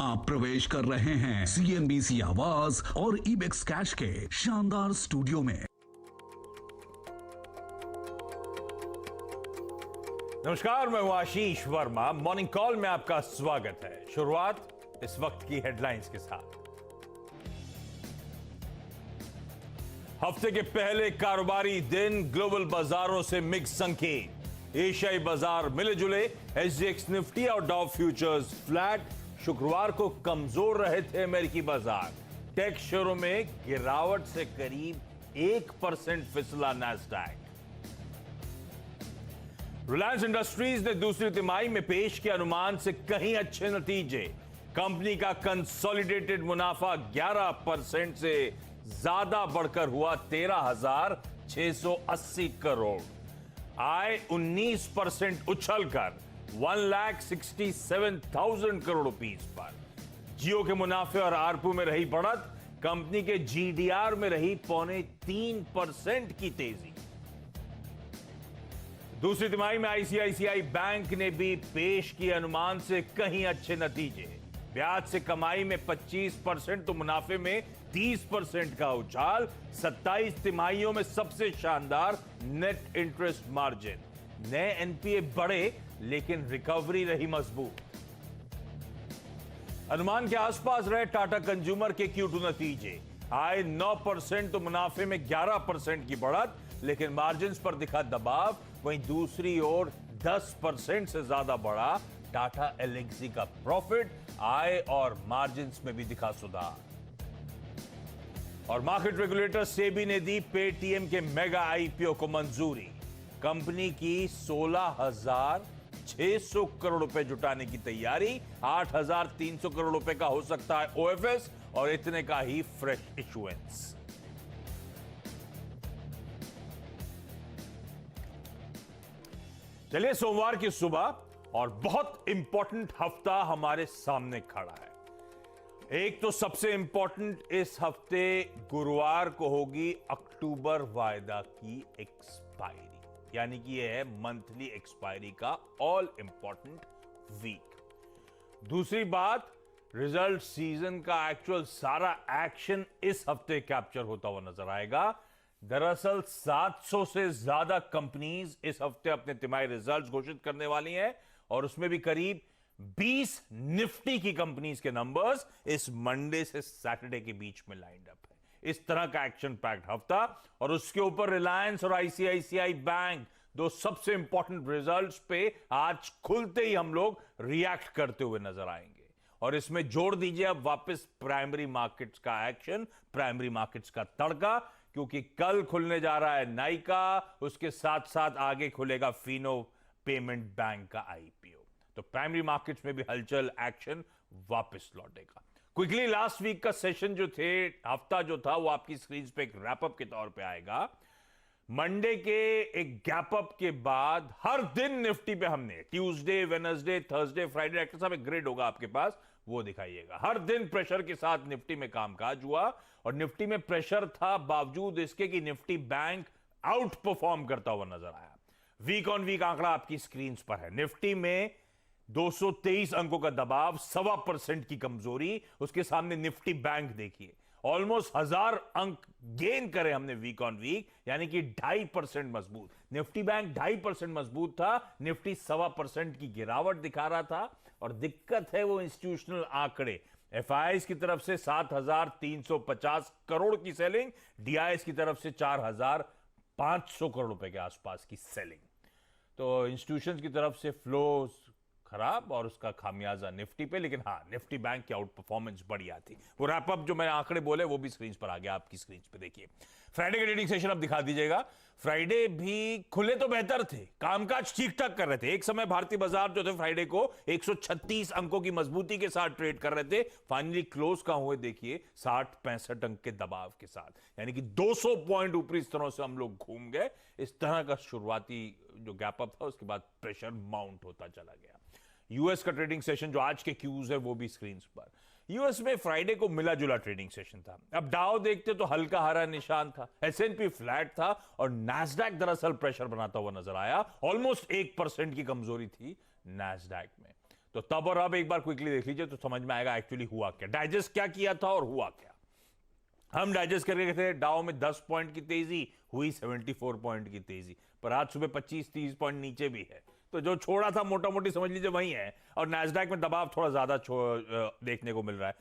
आप प्रवेश कर रहे हैं सीएनबीसी आवाज और इबेक्स कैश के शानदार स्टूडियो में। नमस्कार, मैं हूं आशीष वर्मा। मॉर्निंग कॉल में आपका स्वागत है। शुरुआत इस वक्त की हेडलाइंस के साथ। हफ्ते के पहले कारोबारी दिन, ग्लोबल बाजारों से मिक्स संकेत। एशियाई बाजार मिले जुले, एसजीएक्स निफ्टी और डाउ फ्यूचर्स फ्लैट। शुक्रवार को कमजोर रहे थे अमेरिकी बाजार। टेक शेयरों में गिरावट से करीब 1% फिसला नैस्डैक। रिलायंस इंडस्ट्रीज ने दूसरी तिमाही में पेश किए अनुमान से कहीं अच्छे नतीजे। कंपनी का कंसोलिडेटेड मुनाफा 11% से ज्यादा बढ़कर हुआ 13,680 करोड़। आय 19% उछलकर 1,67,000 करोड़ रुपीस पर। जियो के मुनाफे और आरपू में रही बढ़त, कंपनी के जीडीआर में रही 3.25% की तेजी। दूसरी तिमाही में आईसीआईसीआई बैंक ने भी पेश किए अनुमान से कहीं अच्छे नतीजे। ब्याज से कमाई में 25% तो मुनाफे में 30% का उछाल। 27 तिमाहियों में सबसे शानदार नेट इंटरेस्ट मार्जिन। नए एनपीए बढ़े लेकिन रिकवरी रही मजबूत। अनुमान के आसपास रहे टाटा कंज्यूमर के Q2 नतीजे। आय 9% तो मुनाफे में 11% की बढ़त, लेकिन मार्जिन पर दिखा दबाव। वहीं दूसरी ओर 10% से ज्यादा बढ़ा टाटा एल्क्सी का प्रॉफिट। आय और मार्जिन में भी दिखा सुधार। और मार्केट रेगुलेटर सेबी ने दी पेटीएम के मेगा आईपीओ को मंजूरी। कंपनी की 16,600 करोड़ रुपए जुटाने की तैयारी। 8,300 करोड़ रुपए का हो सकता है ओएफएस और इतने का ही फ्रेश इशुएंस। चलिए, सोमवार की सुबह और बहुत इंपॉर्टेंट हफ्ता हमारे सामने खड़ा है। एक तो सबसे इंपॉर्टेंट, इस हफ्ते गुरुवार को होगी अक्टूबर वायदा की एक्सपायरी, यानी कि यह है मंथली एक्सपायरी का ऑल इंपॉर्टेंट वीक। दूसरी बात, रिजल्ट सीजन का एक्चुअल सारा एक्शन इस हफ्ते कैप्चर होता हुआ नजर आएगा। दरअसल 700 से ज्यादा कंपनीज इस हफ्ते अपने तिमाही रिजल्ट्स घोषित करने वाली हैं और उसमें भी करीब 20 निफ्टी की कंपनीज के नंबर्स इस मंडे से सैटरडे के बीच में लाइंड अप है। इस तरह का एक्शन पैक्ड हफ्ता, और उसके ऊपर रिलायंस और आईसीआईसीआई बैंक, दो सबसे इंपॉर्टेंट रिजल्ट्स पे आज खुलते ही हम लोग रिएक्ट करते हुए नजर आएंगे। और इसमें जोड़ दीजिए अब वापस प्राइमरी मार्केट्स का एक्शन, प्राइमरी मार्केट्स का तड़का, क्योंकि कल खुलने जा रहा है नाइका, उसके साथ साथ आगे खुलेगा फिनो पेमेंट बैंक का आईपीओ। तो प्राइमरी मार्केट्स में भी हलचल, एक्शन वापस लौटेगा। क्विकली, लास्ट वीक का सेशन जो थे, हफ्ता जो था, वो आपकी स्क्रीन पे एक रैपअप के तौर पे आएगा। मंडे के एक गैप अप के बाद हर दिन निफ्टी पे हमने Tuesday, Wednesday, Thursday, Friday, actor साहब एक ग्रिड होगा आपके पास, वो दिखाइएगा। हर दिन प्रेशर के साथ निफ्टी में कामकाज हुआ, और निफ्टी में प्रेशर था बावजूद इसके कि निफ्टी बैंक आउट परफॉर्म करता हुआ नजर आया। वीक ऑन वीक आंकड़ा आपकी स्क्रीन पर है। निफ्टी में 223 अंकों का दबाव, 1.25% की कमजोरी। उसके सामने निफ्टी बैंक देखिए, ऑलमोस्ट 1000 अंक गेन करे हमने वीक ऑन वीक, यानी कि 2.5% मजबूत। निफ्टी बैंक 2.5% मजबूत था, निफ्टी 1.25% की गिरावट दिखा रहा था। और दिक्कत है वो इंस्टीट्यूशनल आंकड़े। एफआईआई की तरफ से 7,350 करोड़ की सेलिंग, डीआईएस की तरफ से 4,500 करोड़ रुपए के आसपास की सेलिंग। तो इंस्टीट्यूशंस की तरफ से फ्लोज खराब और उसका खामियाजा निफ्टी पे। लेकिन हाँ, निफ्टी बैंक की आउट परफॉर्मेंस बढ़िया थी। वो रैपअप जो मैंने आंकड़े बोले वो भी स्क्रीन पर आ गया आपकी स्क्रीन पे, देखिए। फ्राइडे का ट्रेडिंग सेशन अब दिखा दीजिएगा। फ्राइडे भी खुले तो बेहतर थे, कामकाज ठीक ठाक कर रहे थे। एक समय भारतीय बाजार जो थे फ्राइडे को 136 अंकों की मजबूती के साथ ट्रेड कर रहे थे। फाइनली क्लोज कहां हुए देखिए, 60-65 अंक के दबाव के साथ, यानी कि 200 पॉइंट ऊपरी स्तरों से हम लोग घूम गए। इस तरह का शुरुआती जो गैप अप था, उसके बाद प्रेशर माउंट होता चला गया। यूएस का ट्रेडिंग सेशन जो आज के क्यूज है वो भी स्क्रीन पर। यूएस में फ्राइडे को मिला जुला ट्रेडिंग सेशन था। अब डाउ देखते तो हल्का हरा निशान था, एसएनपी फ्लैट था और नैस्डैक दरअसल प्रेशर बनाता हुआ नजर आया। ऑलमोस्ट 1% की कमजोरी थी नैस्डैक में। तो तब और अब एक बार क्विकली देख लीजिए तो समझ में आएगा एक्चुअली हुआ क्या, डाइजेस्ट क्या किया था और हुआ क्या। हम डाइजेस्ट करके गए थे, डाउ में 10 पॉइंट की तेजी हुई, 74 पॉइंट की तेजी, पर आज सुबह 25-30 पॉइंट नीचे भी है, तो जो छोड़ा था मोटा मोटी समझ लीजिए वही है। और नैस्डैक में दबाव थोड़ा ज्यादा देखने को मिल रहा है,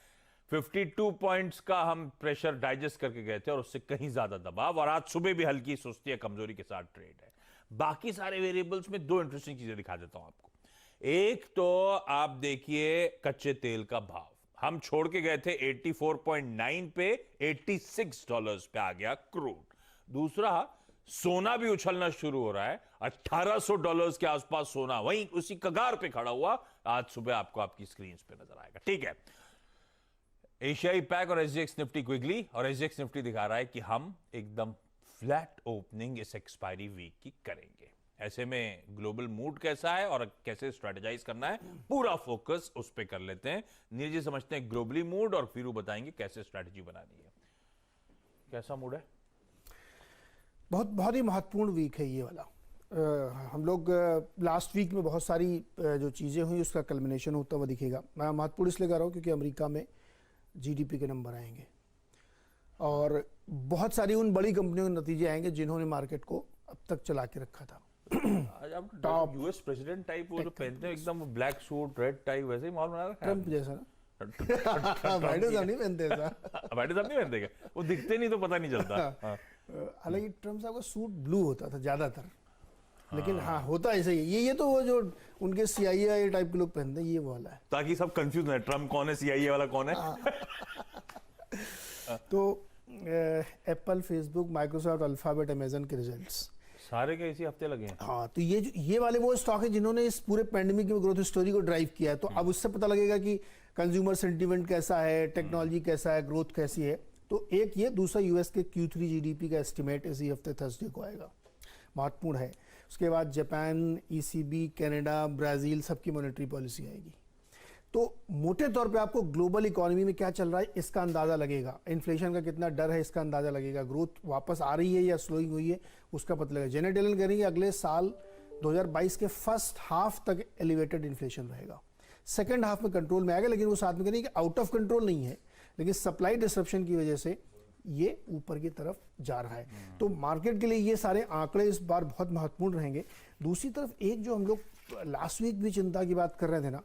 52 पॉइंट्स का हम प्रेशर डाइजेस्ट करके गए थे और उससे कहीं ज्यादा दबाव, और आज सुबह भी हल्की सुस्ती या कमजोरी के साथ ट्रेड है। बाकी सारे वेरिएबल्स में दो इंटरेस्टिंग चीजें दिखा देता हूं आपको। एक तो आप देखिए कच्चे तेल का भाव, हम छोड़ के गए थे 84.9 पे, $86 पे आ गया क्रूड। दूसरा, सोना भी उछलना शुरू हो रहा है, $1800 के आसपास सोना वहीं उसी कगार पे खड़ा हुआ आज सुबह आपको आपकी स्क्रीन पे नजर आएगा। ठीक है, एशियाई पैक और एसजीएक्स निफ्टी क्विकली, और एसजीएक्स निफ्टी दिखा रहा है कि हम एकदम फ्लैट ओपनिंग इस एक्सपायरी वीक की करेंगे। ऐसे में ग्लोबल मूड कैसा है और कैसे स्ट्रेटेजाइज करना है, पूरा फोकस उस पर कर लेते हैं। नीरज जी समझते हैं ग्लोबली मूड और फिर वो बताएंगे कैसे स्ट्रेटेजी बनानी है। कैसा मूड है? बहुत ही महत्वपूर्ण वीक है ये वाला। हम लोग लास्ट वीक में बहुत सारी जो चीज़ें हुई उसका कल्मिनेशन होता हुआ दिखेगा। मैं महत्वपूर्ण इसलिए कर रहा हूँ क्योंकि अमेरिका में जीडीपी के नंबर आएंगे और बहुत सारी उन बड़ी कंपनियों के नतीजे आएंगे जिन्होंने मार्केट को अब तक चला के रखा था। आज आप टॉप यूएस प्रेसिडेंट टाइप वो जो पहनते हैं एकदम ब्लैक सूट रेड टाई, वैसे ही माहौल बना रखा है ट्रम्प जैसा ना। बाइडेन साहब नहीं पहनते ऐसा। बाइडेन साहब नहीं पहनते क्या? वो दिखते नहीं तो पता नहीं चलता। हालांकि ट्रम्प साहब का सूट ब्लू होता था ज्यादातर, लेकिन हाँ होता ऐसा ही है। ये तो वो जो उनके CIA टाइप के लोग पहनते हैं ये वो वाला है, ताकि सब कंफ्यूज है ट्रम्प कौन है, CIA वाला कौन है। तो Apple, Facebook, Microsoft, alphabet, Amazon के रिजल्ट्स सारे के इसी हफ्ते लगे हैं। हाँ, तो ये वाले वो स्टॉक है जिन्होंने इस पूरे पैंडेमिक में ग्रोथ स्टोरी को ड्राइव किया है। तो अब उससे पता लगेगा कि कंज्यूमर सेंटीमेंट कैसा है, टेक्नोलॉजी कैसा है, ग्रोथ कैसी है। तो एक ये, दूसरा यूएस के Q3 जीडीपी का एस्टिमेट इसी हफ्ते थर्सडे को आएगा, महत्वपूर्ण है। उसके बाद जापान, ECB, कनाडा, ब्राज़ील सबकी मॉनेटरी पॉलिसी आएगी। तो मोटे तौर पे आपको ग्लोबल इकोनॉमी में क्या चल रहा है इसका अंदाज़ा लगेगा, इन्फ्लेशन का कितना डर है इसका अंदाज़ा लगेगा, ग्रोथ वापस आ रही है या स्लोइंग हुई है उसका पता लगेगा। जेनेट येलन कह रही है अगले साल 2022 के फर्स्ट हाफ तक एलिवेटेड इन्फ्लेशन रहेगा, सेकेंड हाफ में कंट्रोल में आएगा, लेकिन वो साथ में कह रही है कि आउट ऑफ कंट्रोल नहीं है, लेकिन सप्लाई डिसरप्शन की वजह से ये ऊपर की तरफ जा रहा है। तो मार्केट के लिए ये सारे आंकड़े इस बार बहुत महत्वपूर्ण रहेंगे। दूसरी तरफ एक जो हम लोग लास्ट वीक भी चिंता की बात कर रहे थे ना,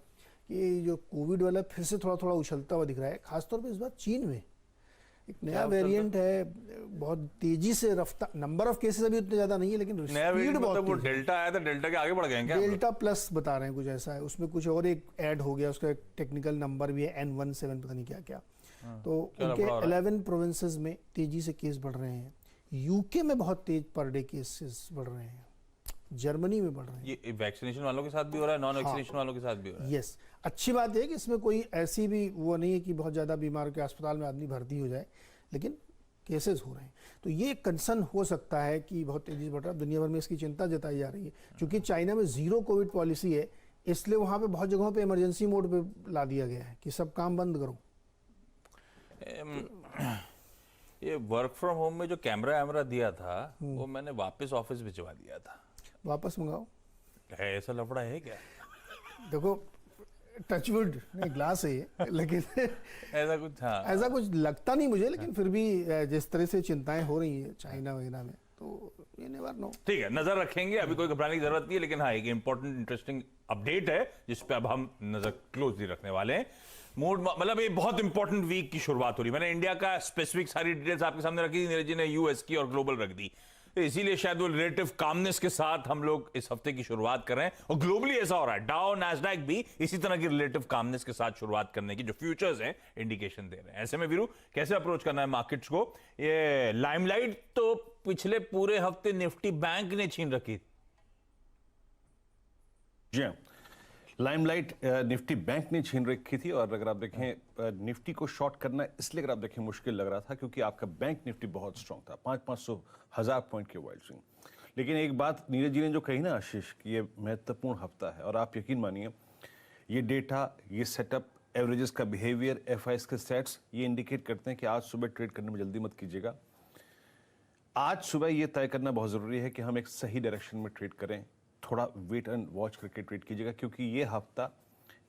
कि जो कोविड वाला फिर से थोड़ा थोड़ा उछलता हुआ दिख रहा है, खासतौर पे इस बार चीन में एक नया वेरिएंट है, बहुत तेजी से रफ्तार, नंबर ऑफ केसेस अभी उतने ज्यादा नहीं है लेकिन स्पीड बहुत, वो डेल्टा आया था, डेल्टा के आगे बढ़ गए क्या? डेल्टा प्लस बता रहे हैं कुछ ऐसा है, उसमें कुछ और एक ऐड हो गया, उसका टेक्निकल नंबर भी है N17 पता नहीं क्या क्या। तो उनके 11 प्रोविंसेस में तेजी से केस बढ़ रहे हैं, यूके में बहुत तेज पर डे केसेस बढ़ रहे हैं, जर्मनी में बढ़ रहे हैं। ये वैक्सीनेशन वालों के साथ भी हो रहा है, नॉन वैक्सीनेशन वालों के साथ भी हो रहा है। यस, अच्छी बात है कि इसमें कोई ऐसी भी वो नहीं है कि बहुत ज़्यादा बीमार के अस्पताल में आदमी भर्ती हो जाए, लेकिन केसेस हो रहे हैं। तो ये कंसर्न हो सकता है कि बहुत तेजी से बढ़ रहा है, दुनिया भर में इसकी चिंता जताई जा रही है। क्योंकि चाइना में जीरो कोविड पॉलिसी है, इसलिए वहाँ पे बहुत जगहों पे इमरजेंसी मोड पे ला दिया गया है कि सब काम बंद करो। ये वर्क फ्रॉम होम में जो कैमरा वैमरा दिया था वो मैंने वापस ऑफिस भिजवा दिया था। वापस मंगाओ, है ऐसा लफड़ा है क्या? देखो टचवुड नहीं, ग्लास है ये, लेकिन ऐसा कुछ, हाँ ऐसा कुछ लगता नहीं मुझे, लेकिन फिर भी जिस तरह से चिंताएं हो रही है चाइना वगैरह में, तो ये नेवर नो। ठीक है, नजर रखेंगे, अभी कोई घबराने की जरूरत नहीं है, लेकिन हाँ एक इंपॉर्टेंट इंटरेस्टिंग अपडेट है जिस पे अब हम नजर क्लोजली रखने वाले हैं। मूड मतलब ये बहुत इंपॉर्टेंट वीक की शुरुआत हो रही है। मैंने इंडिया का स्पेसिफिक सारी डिटेल्स आपके सामने रखी थी, नीरज जी ने यूएस की और ग्लोबल रख दी, तो इसीलिए शायद वो रिलेटिव कामनेस के साथ हम लोग इस हफ्ते की शुरुआत कर रहे हैं। और ग्लोबली ऐसा हो रहा है, डाउ नैस्डैक भी इसी तरह की रिलेटिव कामनेस के साथ शुरुआत करने की जो फ्यूचर्स हैं इंडिकेशन दे रहे हैं। ऐसे में वीरू कैसे अप्रोच करना है मार्केट्स को? ये लाइमलाइट तो पिछले पूरे हफ्ते निफ्टी बैंक ने छीन रखी। जी हाँ, लाइमलाइट निफ्टी बैंक ने छीन रखी थी। और अगर आप देखें निफ्टी को शॉर्ट करना इसलिए अगर आप देखें मुश्किल लग रहा था क्योंकि आपका बैंक निफ्टी बहुत स्ट्रांग था, 500-1000 पॉइंट के वाइड स्विंग। लेकिन एक बात नीरज जी ने जो कही ना आशीष कि ये महत्वपूर्ण हफ्ता है, और आप यकीन मानिए ये डेटा, ये सेटअप, एवरेजेस का बिहेवियर, FIs के सेट्स ये इंडिकेट करते हैं कि आज सुबह ट्रेड करने में जल्दी मत कीजिएगा। आज सुबह ये तय करना बहुत ज़रूरी है कि हम एक सही डायरेक्शन में ट्रेड करें, थोड़ा वेट एंड वॉच करके ट्रेड कीजिएगा, क्योंकि ये हफ्ता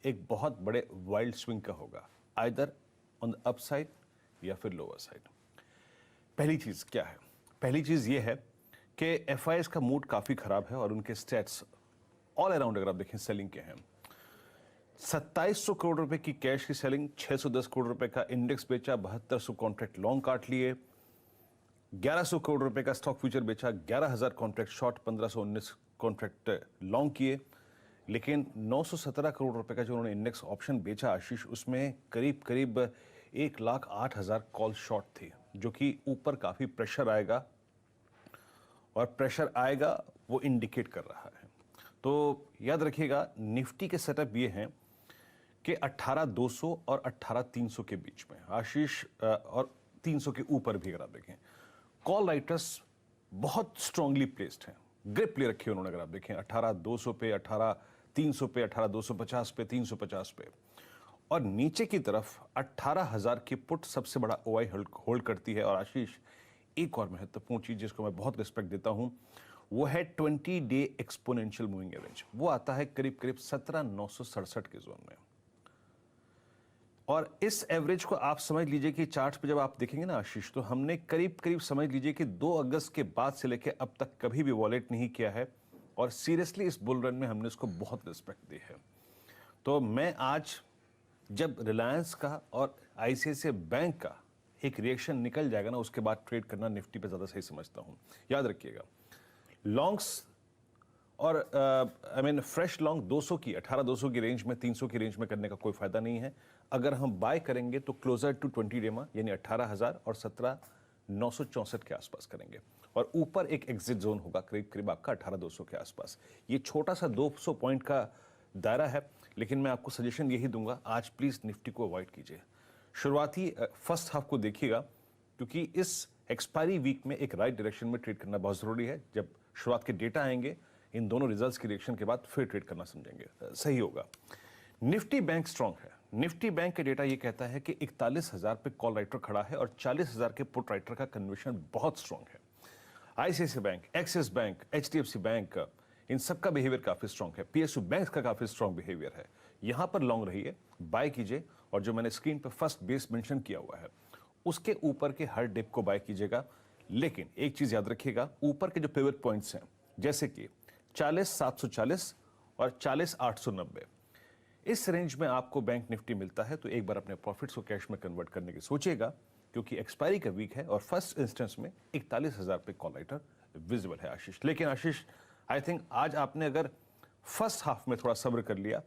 एक बहुत बड़े वाइल्ड स्विंग का होगा, आइदर ऑन द अपसाइड या फिर लोअर साइड। पहली चीज क्या है? पहली चीज ये है कि एफआईएस का मूड काफी खराब है और उनके स्टेट्स ऑल अराउंड अगर आप देखें सेलिंग के हैं। 2700 करोड़ रुपए की कैश की सेलिंग, 610 करोड़ रुपए का इंडेक्स बेचा, 7200 कॉन्ट्रैक्ट लॉन्ग काट लिए, 1100 करोड़ रुपए का स्टॉक फ्यूचर बेचा, 11000 कॉन्ट्रैक्ट शॉर्ट, 1519 कॉन्ट्रैक्ट लॉन्ग किए। लेकिन 917 करोड़ रुपए का जो उन्होंने इंडेक्स ऑप्शन बेचा आशीष, उसमें करीब करीब 1,08,000 कॉल शॉर्ट थे, जो कि ऊपर काफी प्रेशर आएगा, और प्रेशर आएगा वो इंडिकेट कर रहा है। तो याद रखिएगा निफ्टी के सेटअप ये हैं कि 18,200 और 18,300 के बीच में आशीष, और 300 के ऊपर भी अगर आप देखें कॉल राइटर्स बहुत स्ट्रांगली प्लेस्ड हैं, ग्रिप ले रखी है उन्होंने। अगर आप देखें 18,200 पे, 18,300 पे, 18,250 पे, 350 पे, और नीचे की तरफ 18,000 की पुट सबसे बड़ा ओआई होल्ड करती है। और आशीष एक और महत्वपूर्ण चीज जिसको मैं बहुत रिस्पेक्ट देता हूं वो है 20 डे एक्सपोनेंशियल मूविंग एवरेज। वो आता है करीब करीब 17,967 के जोन में, और इस एवरेज को आप समझ लीजिए कि चार्ट पे जब आप देखेंगे ना आशीष, तो हमने करीब करीब समझ लीजिए कि 2 अगस्त के बाद से लेकर अब तक कभी भी वॉलेट नहीं किया है, और सीरियसली इस बुल रन में हमने इसको बहुत रिस्पेक्ट दी है। तो मैं आज जब रिलायंस का और आईसीआईसीआई बैंक का एक रिएक्शन निकल जाएगा ना, उसके बाद ट्रेड करना निफ्टी पे ज्यादा सही समझता हूं। याद रखिएगा लॉन्ग्स और फ्रेश लॉन्ग 200 की 18,200 की रेंज में, 300 की रेंज में करने का कोई फायदा नहीं है। अगर हम बाय करेंगे तो क्लोजर टू 20 डे में, यानी 18,000 और 17,964 के आसपास करेंगे, और ऊपर एक एग्जिट जोन होगा करीब करीब आपका 18,200 के आसपास। ये छोटा सा 200 पॉइंट का दायरा है, लेकिन मैं आपको सजेशन यही दूंगा, आज प्लीज निफ्टी को अवॉइड कीजिए। शुरुआती फर्स्ट हाफ को देखिएगा, क्योंकि इस एक्सपायरी वीक में एक राइट डायरेक्शन में ट्रेड करना बहुत जरूरी है। जब शुरुआत के डेटा आएंगे, इन दोनों रिजल्ट्स की रिएक्शन के बाद फिर ट्रेड करना समझेंगे, सही होगा। निफ्टी बैंक स्ट्रांग है। निफ्टी बैंक का डेटा ये कहता है कि 41,000 पे कॉल राइटर खड़ा है और 40,000 के पुट राइटर का कन्वर्शन बहुत स्ट्रांग है। ICICI bank, Axis bank, HDFC bank, इन सबका बिहेवियर काफी स्ट्रांग है। पीएसयू बैंक का काफी स्ट्रांग बिहेवियर है। यहां पर लॉन्ग रहिए, बाय कीजिए, और जो मैंने स्क्रीन पर फर्स्ट बेस मेंशन किया हुआ है उसके ऊपर के हर डिप को बाय कीजिएगा। लेकिन एक चीज याद रखिएगा, ऊपर के जो पिवट पॉइंट्स हैं जैसे कि 40,740 और 40,890, इस रेंज में आपको बैंक निफ्टी मिलता है तो एक बार अपने प्रॉफिट्स को कैश में कन्वर्ट करने की सोचिएगा, क्योंकि एक्सपायरी का वीक है और फर्स्ट इंस्टेंस में 41,000 पे कॉल राइटर विजिबल है आशीष। लेकिन आशीष आई थिंक आज आपने अगर फर्स्ट हाफ में थोड़ा सब्र कर लिया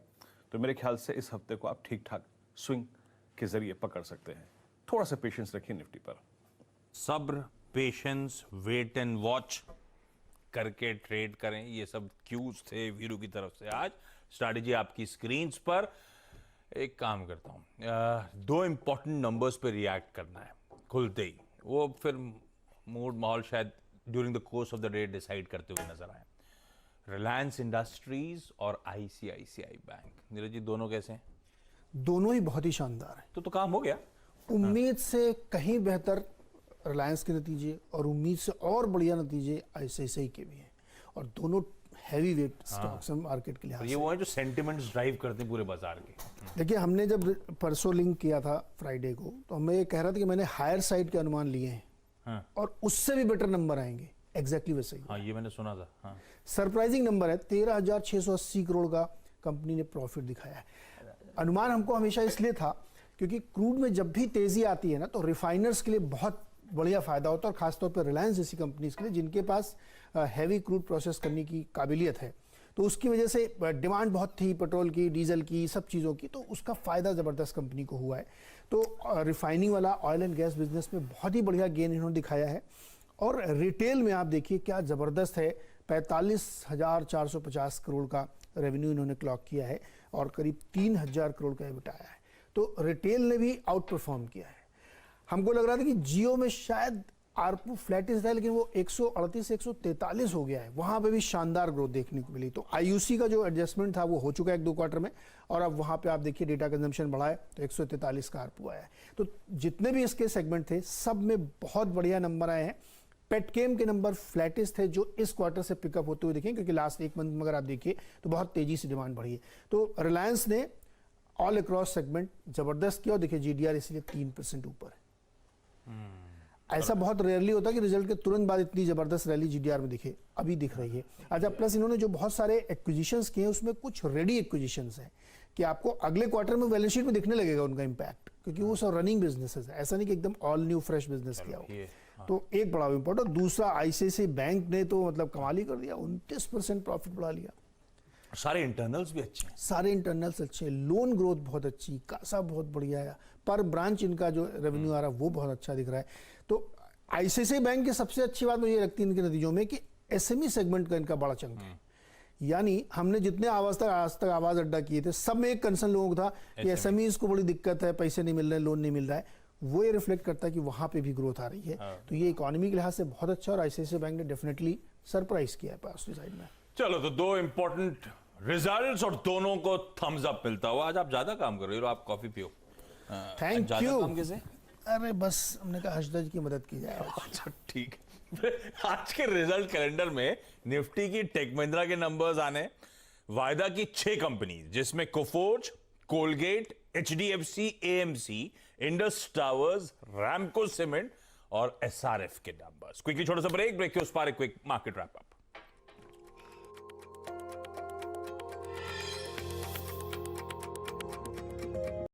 तो मेरे ख्याल से इस हफ्ते को आप ठीक ठाक स्विंग के जरिए पकड़ सकते हैं। थोड़ा सा पेशेंस रखिए निफ्टी पर। सब्र, पेशेंस, वेट एंड वॉच करके ट्रेड करें। ये सब क्यूज थे वीरू की तरफ से। आज स्ट्रैटेजी आपकी स्क्रीन्स पर। एक काम करता हूं, 2 इंपॉर्टेंट नंबर्स पे रिएक्ट करना है खुलते ही, वो फिर मूड माहौल शायद during the course of the day decide करते हुए नजर आए। रिलायंस इंडस्ट्रीज और आईसीआईसीआई बैंक। नीरज जी दोनों कैसे हैं? दोनों ही बहुत ही शानदार हैं। तो काम हो गया। उम्मीद से कहीं बेहतर रिलायंस के नतीजे और उम्मीद से और बढ़िया नतीजे आईसीआईसीआई के भी हैं, और दोनों हैवी वेट स्टॉक्स हैं मार्केट के लिहाज ये वो है जो सेंटिमेंट्स ड्राइव करते हैं पूरे बाजार के। देखिए हमने जब परसों लिंक किया था फ्राइडे को, तो हमें ये कह रहा था कि मैंने हायर साइड के अनुमान लिए हैं और उससे भी बेटर नंबर आएंगे। एग्जैक्टली वैसे ही। हाँ, ये मैंने सुना था। सरप्राइजिंग नंबर है, 13,680 करोड़ का कंपनी ने प्रॉफिट दिखाया है। अनुमान हमको हमेशा इसलिए था क्योंकि क्रूड में जब भी तेजी आती है ना, तो रिफाइनर्स के लिए बहुत बढ़िया फायदा होता है, और खासतौर पर रिलायंस जैसी कंपनीज के लिए जिनके पास हैवी क्रूड प्रोसेस करने की काबिलियत है। तो उसकी वजह से डिमांड बहुत थी पेट्रोल की, डीजल की, सब चीज़ों की, तो उसका फायदा ज़बरदस्त कंपनी को हुआ है। तो रिफाइनिंग वाला ऑयल एंड गैस बिजनेस में बहुत ही बढ़िया गेन इन्होंने दिखाया है। और रिटेल में आप देखिए क्या ज़बरदस्त है, 45,450 करोड़ का रेवेन्यू इन्होंने क्लॉक किया है और करीब 3,000 करोड़ का एबिटा आया है। तो रिटेल ने भी आउट परफॉर्म किया है। हमको लग रहा था कि जियो में शायद आरपू फ्लैटिस था, लेकिन वो 138 से 143 हो गया है, वहां पे भी शानदार ग्रोथ देखने को मिली। तो आईयूसी का जो एडजस्टमेंट था वो हो चुका है 1-2 क्वार्टर में, और अब वहां पे आप देखिए डेटा कंजम्पशन बढ़ा है तो 143 का आरपू आया है। तो जितने भी इसके सेगमेंट थे सब में बहुत बढ़िया नंबर आए हैं। पेटकेम के नंबर फ्लैटिस थे जो इस क्वार्टर से पिकअप होते हुए देखें, क्योंकि लास्ट 1 मंथ में अगर आप देखिए तो बहुत तेजी से डिमांड बढ़ी है। तो रिलायंस ने ऑल अक्रॉस सेगमेंट जबरदस्त किया और देखिए जीडीआर इसलिए 3% ऊपर है। ऐसा बहुत रेयरली होता है कि रिजल्ट के तुरंत बाद इतनी जबरदस्त रैली जीडीआर में दिखे, अभी दिख रही है। अच्छा, प्लस इन्होंने जो बहुत सारे एक्विजिशंस किए हैं उसमें कुछ रेडी एक्विजिशंस हैं कि आपको अगले क्वार्टर में बैलेंस शीट में दिखने लगेगा उनका इंपैक्ट, क्योंकि वो सब रनिंग बिजनेसेस है, ऐसा नहीं कि एकदम ऑल न्यू फ्रेश बिजनेस किया हो। तो एक बड़ा इंपॉर्टेंट, दूसरा आईसीआईसीआई बैंक ने तो मतलब कमाल ही कर दिया, 29% प्रॉफिट बढ़ा लिया। सारे इंटरनल्स भी अच्छे हैं, सारे इंटरनल्स अच्छे, लोन ग्रोथ बहुत अच्छी, कासा बहुत बढ़िया है, पर ब्रांच इनका जो रेवेन्यू आ रहा है वो बहुत अच्छा दिख रहा है। तो आईसीआईसीआई बैंक की सबसे अच्छी बात मुझे ये लगती है इनके नतीजों में कि एसएमई सेगमेंट का इनका बड़ा चंक है। यानी हमने जितने आज तक आवाज अड्डा किए थे, सब में एक कंसर्न लोगों को था कि एसएमईज को बड़ी दिक्कत है, पैसे नहीं मिल रहे, लोन नहीं मिल रहा है। वो ये रिफ्लेक्ट करता है कि वहां पे भी ग्रोथ आ रही है। तो ये इकोनॉमी के लिहाज से बहुत अच्छा, और आईसीआईसीआई बैंक ने डेफिनेटली सरप्राइज किया है पॉजिटिव साइड में। चलो तो दो इंपॉर्टेंट रिजल्ट्स और दोनों को थम्स अप मिलता हुआ। आज आप ज्यादा काम कर रहे हो, आप कॉफी पियो। थैंक ज्यादा यू। काम कैसे? अरे बस हमने कहा हर्षदज की मदद की जाए। अच्छा ठीक है। आज के रिजल्ट कैलेंडर में निफ्टी की टेक महिंद्रा के नंबर्स आने, वायदा की 6 कंपनी जिसमें Coforge, Colgate, HDFC, AMC, Indus towers, Ramco cement और एसआरएफ के नंबर्स। क्विकली छोटा सा ब्रेक के उस पर एक क्विक मार्केट रैप अप।